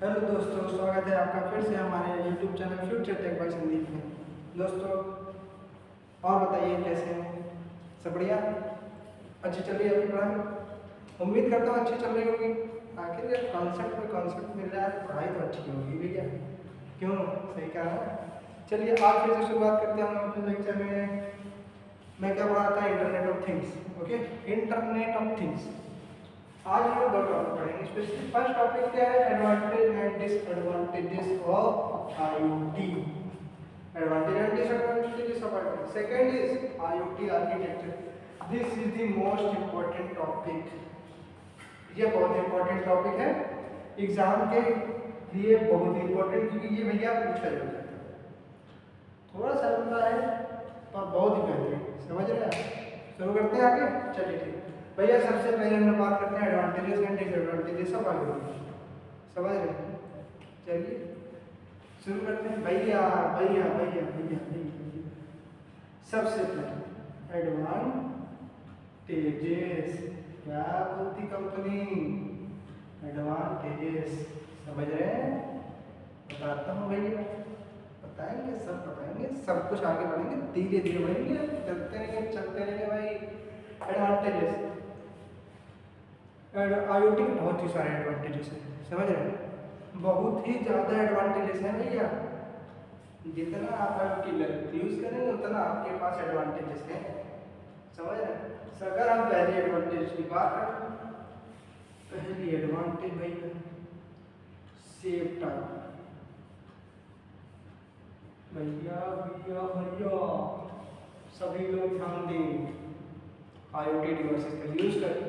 Hello दोस्तों, स्वागत है आपका फिर से हमारे YouTube channel Future Tech by Sandeep में। दोस्तों, और बताइए कैसे हैं? सब बढ़िया? अच्छी चल रही है आपकी पढ़ाई? उम्मीद करता हूँ अच्छी चल रही होगी। आखिर ये कॉन्सेप्ट मिल रहा है तो पढ़ाई तो अच्छी होगी भैया। क्यों? सही कहा ना? चलिए आज फिर से शुरुआत करते हैं हम अपने लेक्चर में। मैं क्या पढ़ा था? Internet of things. Okay, internet of things. आज हम लोग दो टॉपिक पढ़ेंगे स्पेशली। फर्स्ट टॉपिक क्या है? Advantage and disadvantages of IoT। Advantage and disadvantages of IoT। Second is IoT architecture. This is the most important topic. ये बहुत important topic है, एग्जाम के लिए बहुत इंपॉर्टेंट, क्योंकि ये भैया पूछा जाता है। थोड़ा सा लंबा है पर बहुत ही बेहतरीन। समझ रहे हैं आप? शुरू करते हैं आगे। चलिए ठीक भैया, सबसे पहले हम बात करते हैं advantages and disadvantages of IoT। समझ रहे हैं? चलिए शुरू करते हैं भैया भैया भैया भैया भैया। सबसे पहले एडवांटेजेस। क्या बोलती कंपनी? एडवांटेजेस। समझ रहे हैं? बताता हूँ भैया, बताएंगे, सब बताएंगे, सब कुछ आगे बढ़ेंगे, धीरे धीरे बढ़ेंगे, चलते रहेंगे भाई। एडवांटेजेस IoT के बहुत ही सारे एडवांटेजेस हैं। समझ रहे हैं? बहुत ही ज़्यादा एडवांटेजेस हैं भैया। जितना आप IoT यूज़ करेंगे उतना आपके पास एडवांटेजेस हैं। समझ रहे हैं? अगर हम पहले एडवांटेज की बात करें, पहली एडवांटेज भैया सेव टाइम। भैया भैया भैया सभी लोग ध्यान दें, IoT डिवाइसेस का यूज़ करें,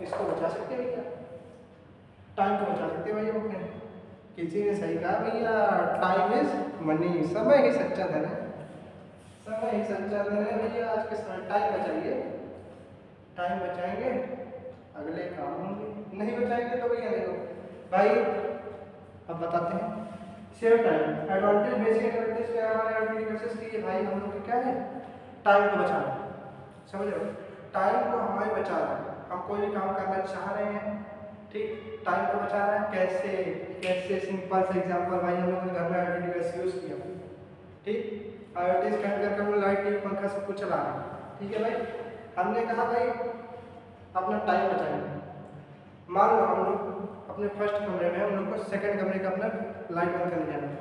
इसको बचा सकते हैं भैया, टाइम को बचा सकते हैं भैया अपने। किसी ने सही कहा भैया, टाइम इज मनी। समय ही सच्चा धन है, समय ही सच्चा धन है भैया। आज के समय टाइम बचाइए, टाइम बचाएंगे अगले काम होंगे, नहीं बचाएंगे तो भैया नहीं होगा भाई। अब बताते हैं save time. Advantage basic advantage क्या है हमारे IoT डिवाइसेस की? भाई हम लोग क्या है, टाइम को बचाना। समझ रहे हो? टाइम को हमारे बचा रहा है। हम कोई भी काम करना चाह रहे हैं, ठीक, टाइम को बचा रहा है। कैसे कैसे? सिंपल सा एग्जांपल भाई, हम लोगों ने घर में IoT डिवाइस यूज़ किया, ठीक, IoT स्कैन करके हम लाइट पंखा सब कुछ चला रहे हैं, ठीक है भाई। हमने कहा भाई अपना टाइम बचाएंगे। मान लो हम लोग अपने फर्स्ट कमरे में, हम लोग को सेकंड कमरे का अपना लाइट बंद करने जाना है।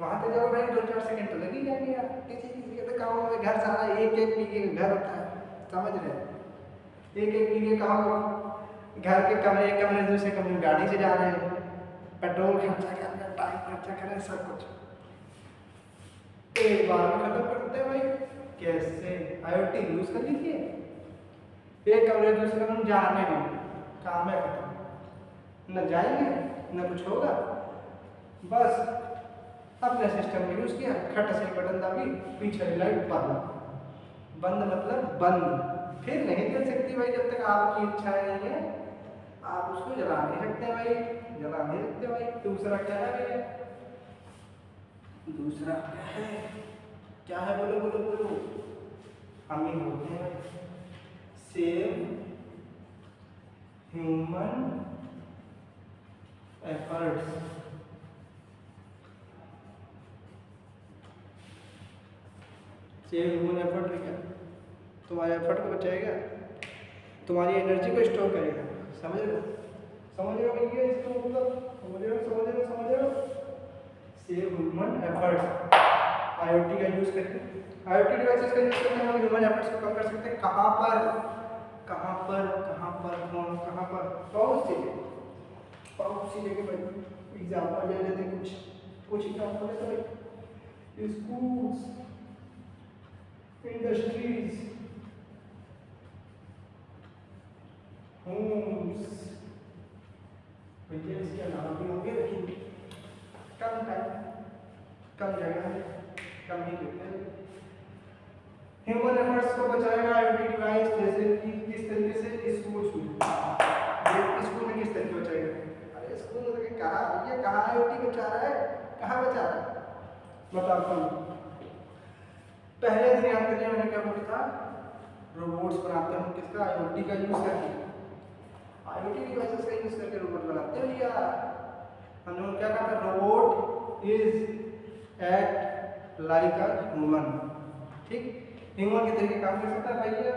वहाँ पे जाओ भाई, 2-4 सेकंड तो लग ही जाएंगे यार। किसी किसी के तो काम में घर सारा एक एक पीके घर होता है। समझ रहे हैं? एक एक पीके का हो, घर के कमरे एक कमरे दूसरे कमरे गाड़ी से जा रहे हैं, पेट्रोल खर्चा करना, टाइम खर्चा करें, सब कुछ एक बार में खत्म करते हैं भाई। कैसे? IoT यूज कर लीजिए, एक कमरे दूसरे कमरे जाने में काम है खत्म, न जाएंगे न कुछ होगा। बस अपने सिस्टम में यूज किया, खट से बटन दाबी, पीछे लाइट बंद। बंद मतलब बंद, फिर नहीं चल सकती भाई जब तक आपकी इच्छा नहीं है। आप उसको जला नहीं सकते भाई, जला नहीं सकते भाई। दूसरा क्या है भैया? दूसरा क्या है? क्या है? बोलो बोलो बोलो। हम ही बोलते हैं save human efforts. Save human effort क्या? तुम्हारे एफर्ट को बचाएगा, तुम्हारी एनर्जी को स्टोर करेगा। समझ रहे हो? समझ रहे हो भैया इसको? मतलब समझ रहे हो? समझ रहे हो? समझ रहे हो? सेव ह्यूमन एफर्ट IoT का यूज करके, IoT डिवाइसेस का यूज करके हम ह्यूमन एफर्ट्स को कम कर सकते हैं। कहाँ पर? कहाँ पर? कहाँ पर? कहाँ पर? बहुत सी जगह भाई। एग्जाम्पल ले लेते हैं, कुछ एग्जाम्पल लेते हैं। स्कूल्स, इंडस्ट्रीज, होम्स, भैया इसके अलावा भी होंगे, लेकिन कम टाइम, कम जगह है, कम ही देते हैं। ह्यूमन एफर्ट्स को बचाएगा IoT डिवाइस, जैसे कि किस तरीके से? स्कूल स्कूल में किस तरीके बचाएगा? अरे स्कूल में कहाँ भैया, कहाँ IoT बचा रहा है, कहाँ बचा रहा है? बताता हूँ। पहले दिन याद करिए मैंने क्या बोला था? रोबोट्स बनाते हैं किसका? IoT का यूज करके। IoT डिवाइसेस का यूज करके रोबोट बनाते हैं भैया। हमने क्या कहा था, robot is act like a human. ठीक, ह्यूमन के तरीके काम कर सकता है भैया।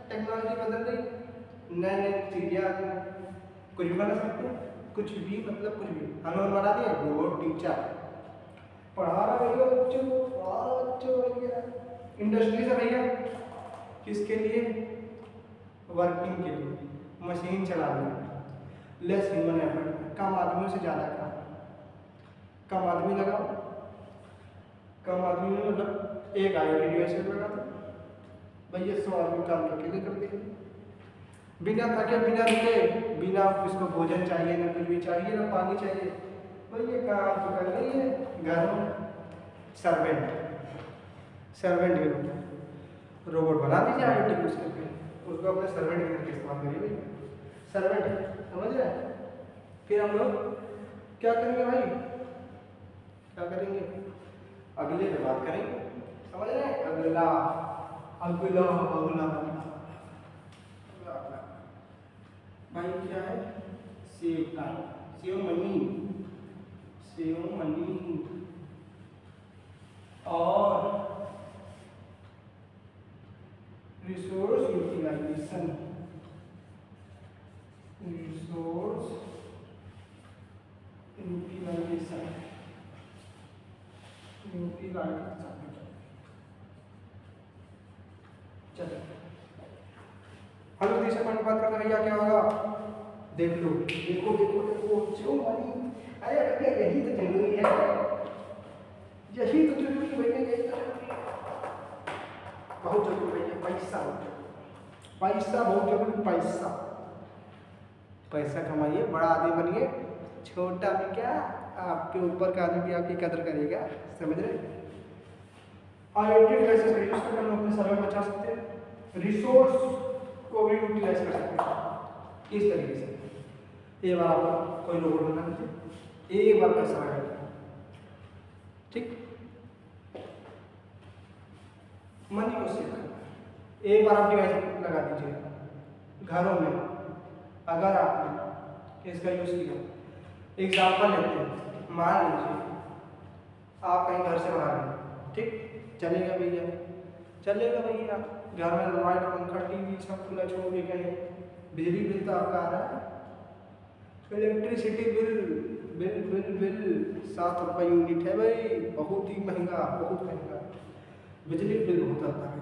टेक्नोलॉजी बदल रही, नए नए चीजें कुछ भी बना सकते हैं, कुछ भी मतलब कुछ भी। हमें बना दिया रोबोट टीचर, पढ़ा रहा भैया बच्चों को, पढ़ा रहा बच्चों भैया। इंडस्ट्री से भैया किसके लिए, वर्किंग के लिए, मशीन चला रही, लेस ह्यूमन एफर्ट, कम आदमियों से ज़्यादा काम, कम आदमी लगाओ, कम आदमी में मतलब एक IoT डिवाइस लगा दो भैया, 100 आदमी काम अकेले कर देंगे, बिना थके, बिना रुके, बिना उसको भोजन चाहिए, ना कुछ भी चाहिए, ना पानी चाहिए भैया, काम तो कर रही है घर में। सर्वेंट, सर्वेंट के रूप रोबोट बना दीजिए IoT यूज करके, उसको अपने सर्वेंट करके इस्तेमाल करिए भैया। सर्वेंट समझ रहे हैं। फिर हम लोग क्या करेंगे भाई, क्या करेंगे, अगले में बात करेंगे, समझ रहे हैं। अगला अगला अगला भाई क्या है, save time, save money, save money और resource utilisation, resource utilisation, utilisation. चलो हम तीसरे पॉइंट बात करते हैं भैया, क्या होगा, देख लो, देखो देखो देखो, जो मनी, अरे भैया यही तो जरूरी है, यही तो जरूरी भैया, यही तो जरूरी है, बहुत जरूरी भैया, पैसा, पैसा बहुत जरूरी, पैसा, पैसा कमाइए, बड़ा आदमी बनिए, छोटा भी क्या, आपके ऊपर का आदमी भी आपकी कदर करेगा, समझ रहे। IoT डिवाइसेस का यूज करके हम अपने सर्वर बचा सकते हैं, रिसोर्स को भी यूटिलाइज कर सकते हैं इस तरीके से। एक बार आप कोई रोबोट बना दीजिए, एक बार पैसा लगा दीजिए, ठीक, मनी को सेव करना। एक बार आप डिवाइस लगा दीजिए घरों में, अगर आपने इसका यूज किया, एग्जाम्पल लेते हैं, मान लीजिए आप कहीं घर से बाहर हैं, ठीक, चलेगा भैया, चलेगा भैया, घर में लाइट पंखा टीवी सब खुला छोड़ के गए, बिजली बिल तो आपका आ रहा है, electricity bill bill bill bill 7 रुपये यूनिट है भाई, बहुत ही महंगा, बहुत महंगा, बिजली बिल बहुत आता है,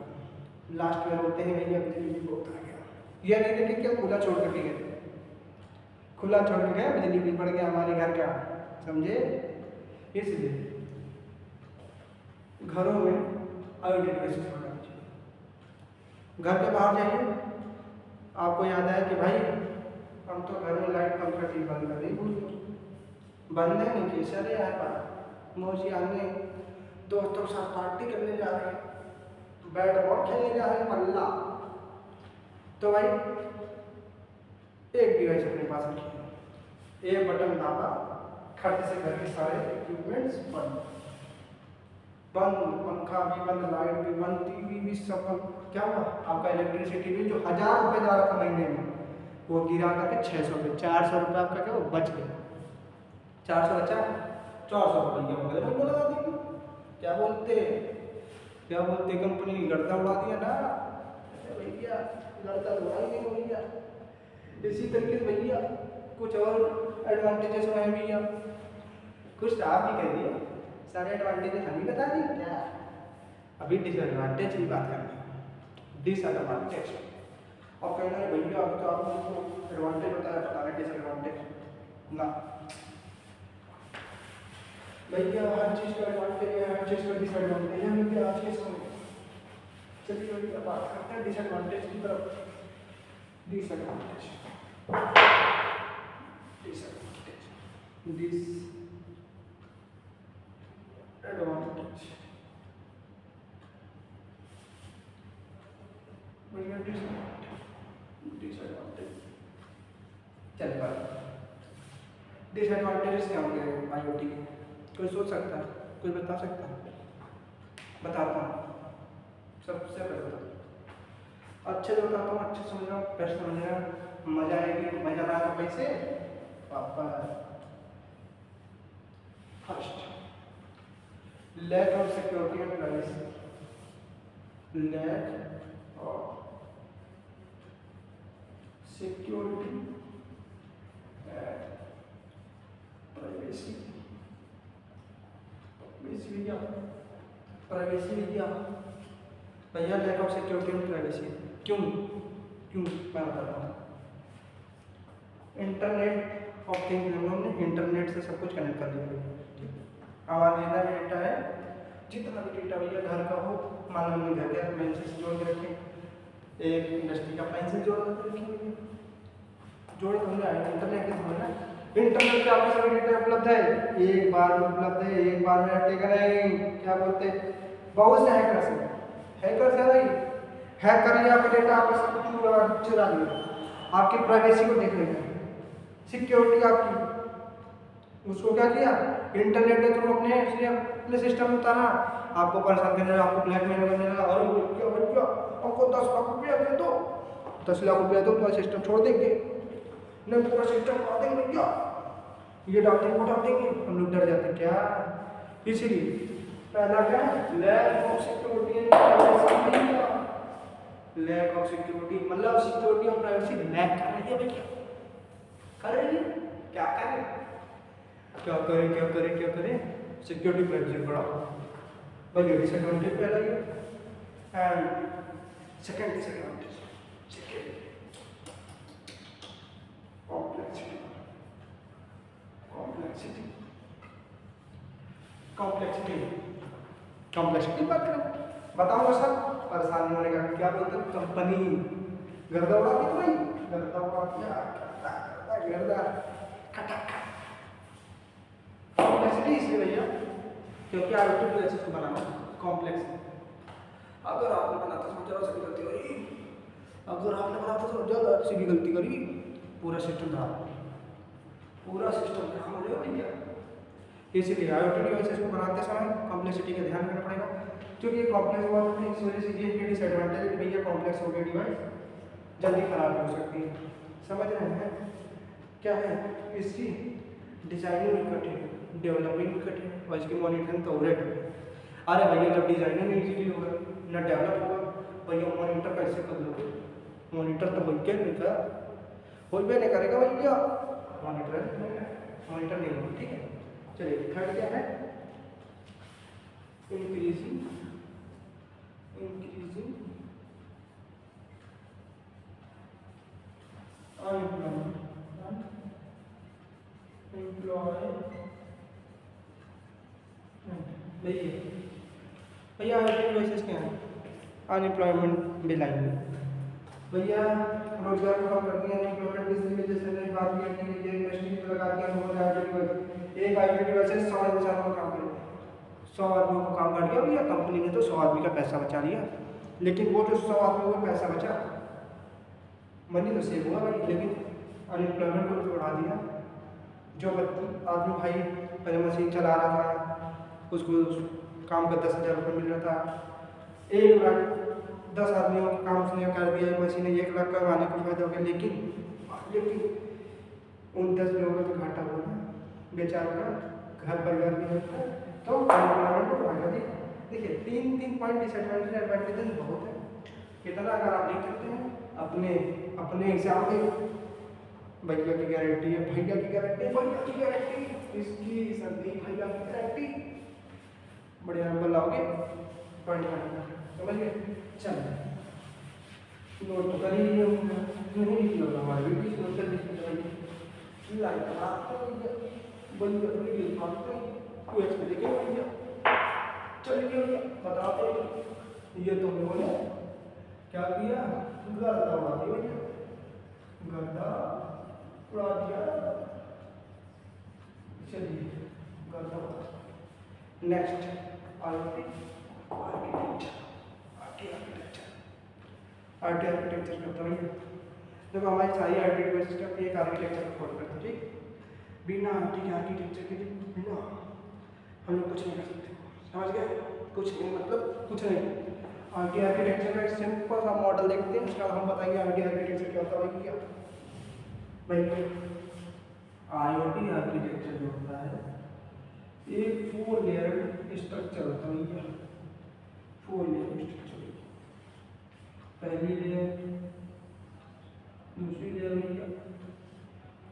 लास्ट में रोते हैं भैया बिजली बिल बहुत आ गया, यह नहीं देखे क्या खुला छोड़ कर गए, खुला छोड़ के गए, बिजली बिल बढ़ गया हमारे घर का, समझे। इसलिए घरों में IoT डिवाइसेस लगा दीजिए, घर के बाहर जाइए, आपको याद आया कि भाई हम तो घर में लाइट पंखा टीवी बंद कर नहीं भूल गए, बंद है नहीं किए, अरे यार मौसी आने दोस्तों के साथ पार्टी करने जा रहे हैं, बैट बॉल खेलने जा रहे हैं, पल्ला, तो भाई एक डिवाइस अपने पास रखिए, एक बटन दाबा, खट से घर के सारे इक्विपमेंट्स बंद, बंद, पंखा भी बंद, लाइट भी बंद, टीवी भी सब बंद। क्या हुआ, आपका इलेक्ट्रिसिटी बिल जो 1000 रुपये जा रहा था महीने में, वो गिरा करके 600 रुपये, 400 रुपये आपका क्या वो बच गया, 400 बचा, 400 रुपये बंद लगा देंगे, क्या बोलते कंपनी गर्दा उड़ा दिया ना भैया, गर्दा उड़ाई नहीं भैया। इसी तरीके से भैया कुछ और एडवांटेजेस हैं भैया, कुछ आप ही कह दिए, सारे एडवांटेजेस हम ही बता दें क्या, अभी डिसएडवांटेज की बात करते हैं, डिसएडवांटेज। और कहना है भैया अभी तो आपको एडवांटेज बताया, बता रहे डिसएडवांटेज ना भैया, हर चीज़ का एडवांटेज है, हर चीज़ का डिसएडवांटेज है भैया आज के समय। चलिए भैया बात करते हैं डिसएडवांटेज की तरफ, डिसएडवांटेज, डिसएडवांटेज, डिसएडवांटेज, भैया डिसएडवांटेज, चल बात, डिसएडवांटेजेस क्या होंगे IoT के, कोई सोच सकता है, कोई बता सकता है, बताता हूँ। सबसे पहले अच्छे जो करता हूँ अच्छे समझ रहा हूँ, बेस्ट समझ रहा हूँ, मजा आएगी, मजा ना आए पैसे पापा। First, lack of security and privacy, lack of security and privacy, privacy भैया भैया lack of security and privacy क्यों क्यों मैं बताता हूँ। इंटरनेट ऑफ थिंग्स, हम लोग ने इंटरनेट से सब कुछ कनेक्ट कर दिया। हमारा जितना भी डेटा है, जितना भी डेटा भैया घर का हो, मान लो हमने घर के अप्लाइंसेस जोड़ के रखे, एक इंडस्ट्री का अप्लाइंसेस जोड़ के रखेंगे, जोड़ के हमने इंटरनेट के थ्रू ना, इंटरनेट पे आपके सभी डेटा उपलब्ध है, एक बार में उपलब्ध है, एक बार में हटेगा नहीं। क्या बोलते हैं, बहुत से हैकर्स हैं, हैकर्स है भाई, हैक कर लिया आपका डेटा, आपका सब कुछ चुरा लिया, आपकी प्राइवेसी को देख लेगा, सिक्योरिटी आपकी, उसको क्या किया इंटरनेट के थ्रू अपने सिस्टम में उतारा, आपको परेशान करने लगा, आपको ब्लैकमेल करने लगा, और क्या भैया हमको 10 लाख रुपया दे दो, 10 लाख रुपया दो तो सिस्टम छोड़ देंगे, नहीं पूरा सिस्टम काट देंगे भैया, ये डाल देंगे वो डाल देंगे। हम लोग डर जाते क्या, इसीलिए पहला क्या है, lack of security and privacy, lack of security मतलब सिक्योरिटी और प्राइवेसी लैक कर रही है भैया, कर रही है, क्या करें क्या करें क्या करें क्या करें, सिक्योरिटी प्राइवेसी बढ़ाओ भैया, डिसएडवांटेज पहला ही एंड सेकंड डिसएडवांटेज कॉम्प्लेक्सिटी बात करें, बताऊंगा सर परेशानी होने का क्या बोलते हैं, कंपनी गर्दा उड़ाती तो नहीं, गर्दा उड़ाती गर्दा कॉम्प्लेक्सिटी इसलिए भैया क्योंकि आउटपुट प्रोसेस को बनाना कॉम्प्लेक्स, अगर आपने बनाता समझ जरा सी गलती करी, अगर आपने बनाता समझ जरा सी भी गलती करी, पूरा सिस्टम खराब, पूरा सिस्टम खराब हो जाएगा भैया। इसीलिए IoT डिवाइसेस को बनाते समय कॉम्प्लेक्सिटी का ध्यान रखना पड़ेगा, क्योंकि ये कॉम्प्लेक्स वर्ड है, इस वजह से ये डिसएडवांटेज है भैया, कॉम्प्लेक्स हो गया डिवाइस जल्दी खराब हो सकती है, समझ रहे हैं क्या है, इसकी डिजाइनिंग भी कठिन, डेवलपिंग भी कठिन और इसकी मॉनिटरिंग तो रेट है। अरे भैया जब डिजाइनिंग नहीं इजीली होगा ना डेवलप होगा भैया, मॉनिटर कैसे कर लोगे, मॉनिटर तो भैया नहीं का कोई भी नहीं करेगा भैया, मॉनिटर नहीं होगा, ठीक है। चलिए थर्ड क्या है, इंक्रीजिंग भैया डिवाइसेस क्या है, अनएम्प्लॉयमेंट बिलाइन भैया, रोजगार को कम करती है, अनएम्प्लॉयमेंट किसी वजह से नहीं, बात ये नहीं है इंडस्ट्री लगा दिया एक IoT डिवाइस 100 इंसान को काम करेगा, 100 आदमियों को काम कर दिया भैया, कंपनी ने तो 100 आदमी का पैसा बचा लिया, लेकिन वो जो 100 आदमियों का पैसा बचा मनी तो सेव हुआ भाई, लेकिन अनएम्प्लॉयमेंट को बढ़ा दिया। जो आदमी भाई पहले मशीन चला रहा था, उसको काम का 10,000 रुपये मिल रहा था, 1 लाख 10 आदमियों का काम उसने कर दिया, मशीन 1 लाख कमाने को फायदा हो गया, लेकिन उन 10 लोगों का तो घाटा हुआ ना, बेचारों का घर परिवार भी होता है, तो अनएम्प्लॉयमेंट को बढ़ा दिया। देखिए 3 पॉइंट डिसएडवांटेज एडवांटेज बहुत है, कितना अगर आप लिख सकते हैं अपने एग्जाम में, भैया की गारंटी है, भैया की गारंटी, इसकी संदीप भैया की गारंटी, बढ़िया नंबर लाओगे, पॉइंट समझ गए। चलो नोट तो कर ही नहीं लिख लो, हमारे भी कुछ नोट कर लिखी लाइक आपको बंद कर लीजिए, आपको कोई एक्सपीरियंस देखिए भैया, चलिए बताते ये तो लोगों ने क्या किया, गर्दा उड़ा दिया भैया, गर्दा उड़ा दिया, चलिए गर्दा। नेक्स्ट आर्किटेक्चर करता हूँ, देखो हमारी सारी आर्किटेक्चर का एक आर्किटेक्चर को फॉलो करते हैं, ठीक, बिना आर्किटेक्चर के बिना हम लोग कुछ नहीं कर सकते, समझ गए, कुछ नहीं मतलब कुछ नहीं, आईटी आर्किटेक्चर का एक सिंपल सा मॉडल देखते हैं, उसके बाद हम बताएंगे आईटी आर्किटेक्चर क्या होता है। क्या भाई आईओटी आर्किटेक्चर जो होता है एक 4 लेयर स्ट्रक्चर होता है भैया। 4 लेयर स्ट्रक्चर, पहली लेयर, दूसरी लेयर भैया,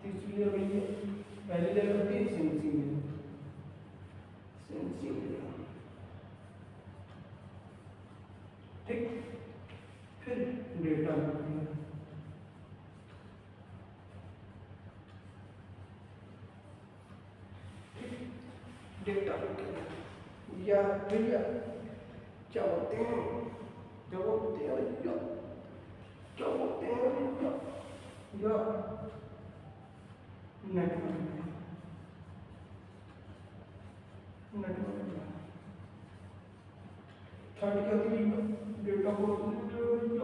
तीसरी लेयर भैया। पहली लेयर होती है सेंसिंग लेयर, सेंसिंग लेयर, ठीक। फिर डेटा लेयर, डेटा या भैया क्या बोलते हैं, क्या बोलते हैं भैया, क्या बोलते हैं भैया, या नेटवर्क, नेटवर्क। थर्ड क्या होती है, data processing,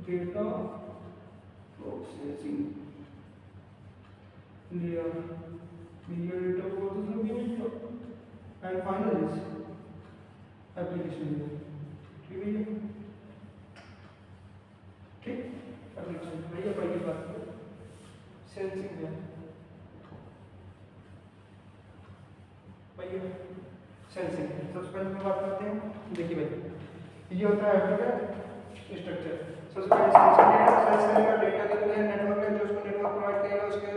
data processing layer, data processing layer. And final is application layer, ठीक है ठीक। एप्लीकेशन भैया पहली बात सेंसिंग लेयर भैया, सेंसिंग। सबसे पहले हम बात करते हैं, देखिए भाई ये होता है एप्लीकेशन स्ट्रक्चर। सबसे पहले सेंसिंग लेयर सेंस करेगा डेटा के लिए, नेटवर्क है जो उसको नेटवर्क प्रोवाइड करेगा, उसके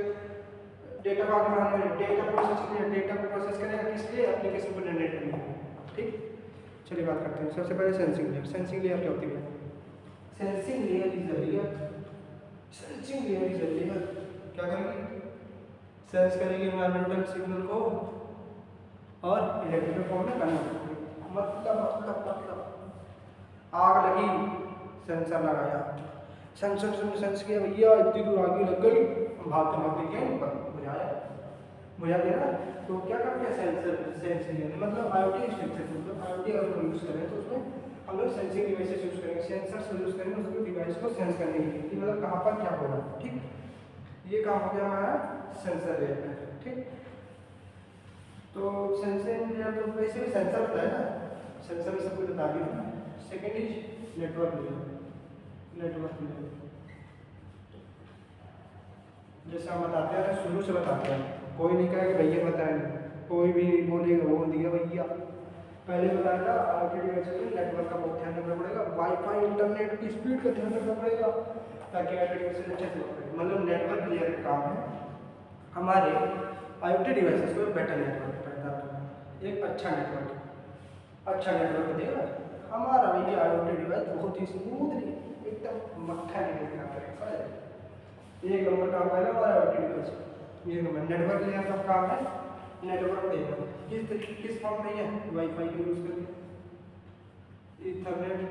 डेटा को आगे बढ़ाने में डेटा प्रोसेसिंग लेयर डेटा को प्रोसेस करेगा, किस लिए, एप्लीकेशन को जनरेट करने के लिए, ठीक। चलिए बात करते हैं सबसे पहले सेंसिंग लेयर। सेंसिंग लेयर क्या होती है, sensing layer is a layer, sensing layer is a layer क्या करेगी, सेंस करेगी एनवायरमेंटल सिग्नल को और इलेक्ट्रिकल फॉर्म में कन्वर्ट करेगी। मतलब आग लगी, सेंसर लगाया, सेंसर से सेंस किया भैया इतनी दूर आगे लग गई, भागते भागते गए ऊपर, बुझाया, बुझा दिया ना। तो क्या कर दिया सेंसर, सेंसिंग मतलब आईओटी स्ट्रक्चर, मतलब आईओटी अगर हम यूज़ करें तो उसमें हम लोग सेंसिंग डिवाइसेस यूज़ करेंगे, सेंसर यूज़ करेंगे उसको डिवाइस को सेंस करने के लिए, मतलब कहाँ पर क्या हो रहा है, ठीक। ये काम हो गया हमारा सेंसर लेयर में, ठीक। तो सेंसिंग लेयर तो वैसे भी सेंसर होता है ना, सेंसर में सब कुछ बता दिया। Second is network layer, network layer जैसे हम बताते हैं शुरू से बताते हैं, कोई नहीं कहेगा भैया बताएं, कोई भी बोलेगा वो दिया भैया। पहले बताया था आईओटी डिवाइसेस में नेटवर्क का बहुत ध्यान रखना पड़ेगा, वाईफाई इंटरनेट की स्पीड का ध्यान रखना पड़ेगा ताकि आईओटी डिवाइसेस अच्छे से वर्क करें। मतलब नेटवर्क लेयर का काम है हमारे आईओटी डिवाइसेस को बेटर नेटवर्क पैदा करना, एक अच्छा नेटवर्क देगा हमारा भैया आईओटी डिवाइस बहुत ही स्मूथली एकदम मक्खन निकल काम करेगा। एक नंबर काम करेगा हमारा आईओटी डिवाइस, ये नंबर नेटवर्क लेयर का काम है, नेटवर्क देगा किस फॉर्म में है, वाईफाई का यूज करके, ईथरनेट,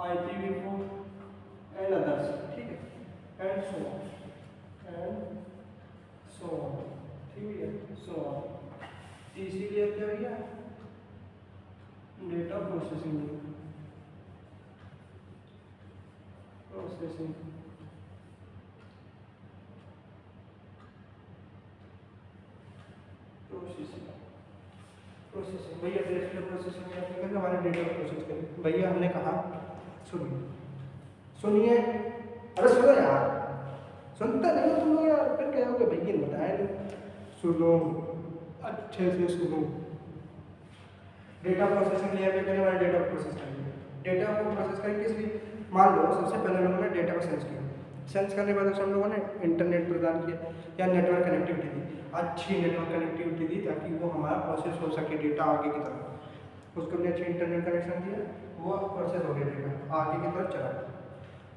IPv4 एंड अदर्स, ठीक है, एंड सो ऑन, ठीक है, सो ऑन। तीसरी लेयर क्या भैया, data processing layer, processing processing भैया डेटा प्रोसेसिंग में आपने कहा हमारे डेटा प्रोसेस करें। भैया हमने कहा सुनिए अरे सुनो यार, सुनता नहीं हो तुम लोग यार, फिर क्या हो गया भैया बताए, सुनो अच्छे से सुनो। डेटा प्रोसेसिंग लेयर में हमारे डेटा प्रोसेस करेंगे, डेटा को प्रोसेस करेंगे किस लिए, मान लो सबसे पहले हम लोगों ने डेटा को सेंस किया, सेंस करने के बाद हम लोगों ने इंटरनेट प्रदान किया या नेटवर्क कनेक्टिविटी दी, अच्छी नेटवर्क कनेक्टिविटी दी ताकि वो हमारा प्रोसेस हो सके डेटा आगे की तरफ, उसको हमने अच्छी इंटरनेट कनेक्शन दिया, वो प्रोसेस हो गया डेटा आगे की तरफ चला,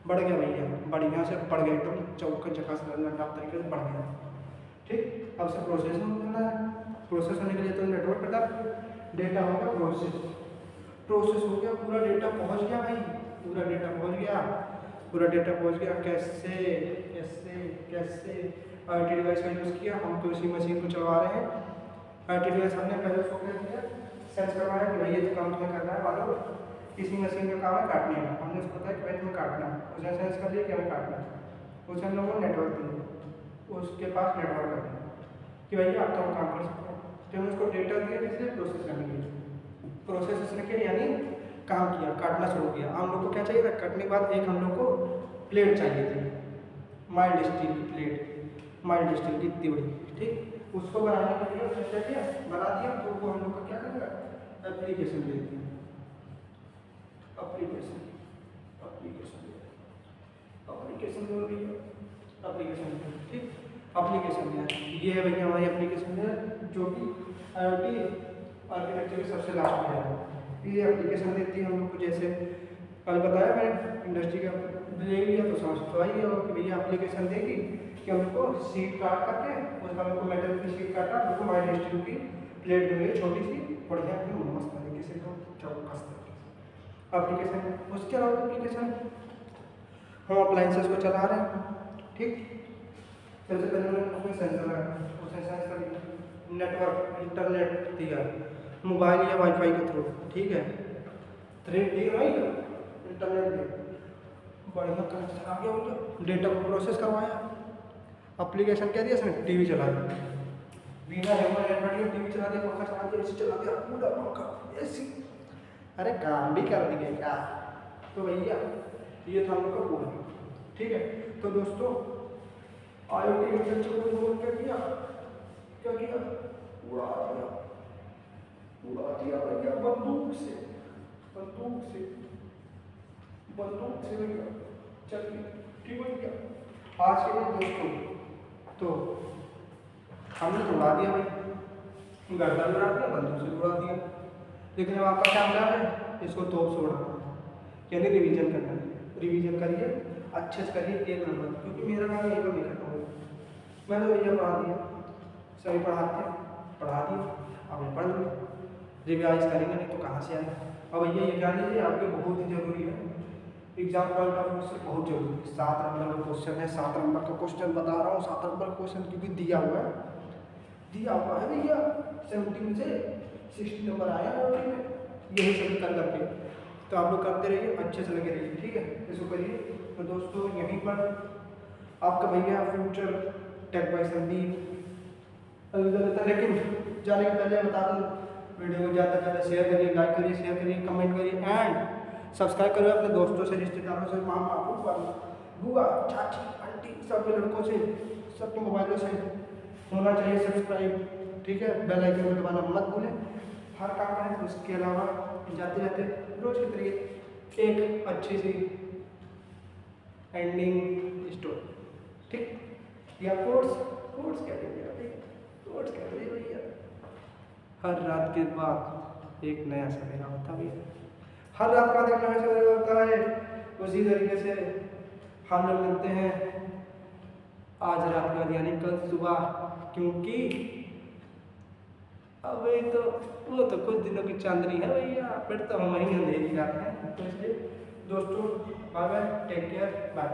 बढ़ गया भैया, बढ़िया से बढ़ गया एकदम चौका चक्का से लंडा तरीके से बढ़ गया, ठीक। अब से प्रोसेस होना है, प्रोसेस होने के लिए तो नेटवर्क प्रदान, डेटा हो गया प्रोसेस हो गया, पूरा डेटा पहुंच गया भाई, पूरा डेटा पहुंच गया, कैसे कैसे कैसे आईटी डिवाइस का यूज़ किया, हम तो इसी मशीन को चलवा रहे हैं, आईटी डिवाइस हमने पहले उसको क्या किया, सेंस करवाया कि भाई ये तो काम तुम्हें करना है, मानो इसी मशीन का काम है काटने का, हमने उसको बताया कि भाई तुम्हें काटना है, उसने सेंस कर लिया कि हमें काटना है, उसे हम लोगों ने नेटवर्क दिया, उसके पास नेटवर्क कर दिया कि भैया आप तो काम कर सकते हो, फिर उसको डेटा दिया जिससे प्रोसेस करने के लिए, प्रोसेस उसने किया, यानी काम किया, काटना शुरू किया। हम लोग को क्या चाहिए था, कटने के बाद एक हम लोग को प्लेट चाहिए थी, माइल्ड स्टील की प्लेट, माइल्ड स्टील की इतनी बड़ी, ठीक। उसको बनाने के लिए उसने क्या किया, बना दिया। तो वो हम लोग का क्या करेगा, एप्लीकेशन दे दी, एप्लीकेशन एप्लीकेशन एप्लीकेशन बोल रही है, एप्लीकेशन, ठीक। एप्लीकेशन है, ये है भैया हमारी एप्लीकेशन है, जो कि IoT आर्किटेक्चर के सबसे लास्ट में है। ये एप्लीकेशन देती है हम लोग को, जैसे कल बताया मैंने इंडस्ट्री का ले लिया तो समझ तो आई होगा कि भैया एप्लीकेशन देगी कि हम लोग को शीट काट करके उसका हम लोग को मेटल की शीट काटा, हमको माइल्ड स्टील की प्लेट बन गई छोटी सी, बढ़िया एकदम मस्त तरीके से एकदम चौकस तरीके एप्लीकेशन। उसके अलावा एप्लीकेशन हम अप्लाइंसेस को चला रहे हैं, ठीक। सबसे पहले मैंने उसमें सेंसर लगाया, उसने सेंसर नेटवर्क इंटरनेट दिया मोबाइल या वाईफाई के थ्रू, ठीक है। 3D इंटरनेट दिया, बढ़िया कनेक्शन आ गया, बोलो डेटा को प्रोसेस करवाया। एप्लीकेशन क्या दिया इसने, टीवी चला दिया, बिना हेडफोन टीवी चला दिया, पंखा चला दिया, एसी चला दिया, पूरा पंखा एसी, अरे काम भी कर दिया क्या। तो भैया ये था हम लोग का पूरा, ठीक है। तो दोस्तों IoT इंडस्ट्री को क्या किया, क्या किया, उड़ा दिया, उड़ा दिया भैया बंदूक से, बंदूक से, बंदूक से भैया, चलिए ठीक हो गया। आज के लिए दोस्तों तो हमने तो उड़ा दिया भाई, गर्दा भी उड़ा दिया, बंदूक से उड़ा दिया, लेकिन अब आपका क्या काम है, इसको तोप से उड़ाना, यानी रिवीजन करना है। रिवीजन करिए, अच्छे से करिए, एक नंबर, क्योंकि मेरा काम यहीं पर नहीं करना होगा। मैंने तो भैया पढ़ा दिया, सभी पढ़ाते पढ़ा दिया, अब मैं पढ़ लूँगा, रिवाइज करेंगे नहीं तो कहाँ से आएगा। अब भैया ये जान लीजिए आपके बहुत ही ज़रूरी है, एग्जाम पॉइंट ऑफ व्यू से बहुत जरूरी है। 7 नंबर का क्वेश्चन है, 7 नंबर का क्वेश्चन बता रहा हूँ, 7 नंबर क्वेश्चन क्योंकि दिया हुआ है, दिया हुआ है भैया। 70 में से 60 नंबर आया है में, यही सभी कर करके, तो आप लोग करते रहिए, अच्छे से लगे रहिए, ठीक है, इसको करिए। तो दोस्तों यहीं पर आपका भैया फ्यूचर टेक बाय संदीप, लेकिन जाने के पहले बता दूँ, वीडियो को ज़्यादा से ज़्यादा शेयर करिए, लाइक करिए, शेयर करिए, कमेंट करिए एंड सब्सक्राइब करो अपने दोस्तों से, रिश्तेदारों से, मामा, बुआ, चाची, आंटी, सबके लड़कों से, सबके मोबाइलों से होना चाहिए सब्सक्राइब, ठीक है। बेल आइकन को दबाना मत भूलें, हर काम करें। उसके अलावा जाते जाते रोज की तरीके एक अच्छी सी एंडिंग स्टोरी, ठीक, या कोट्स कह दीजिए, कोट्स कह दीजिए भैया। हर रात के बाद एक नया सवेरा होता है, हर रात का एक नया सवेरा होता है। उसी तरीके से हम लोग मिलते हैं आज रात का, यानी कल सुबह, क्योंकि अभी तो वो तो कुछ दिनों की चांदनी है भैया, फिर तो हम वहीं अंधेरी रात हैं। तो इसलिए दोस्तों bye bye, take care, bye.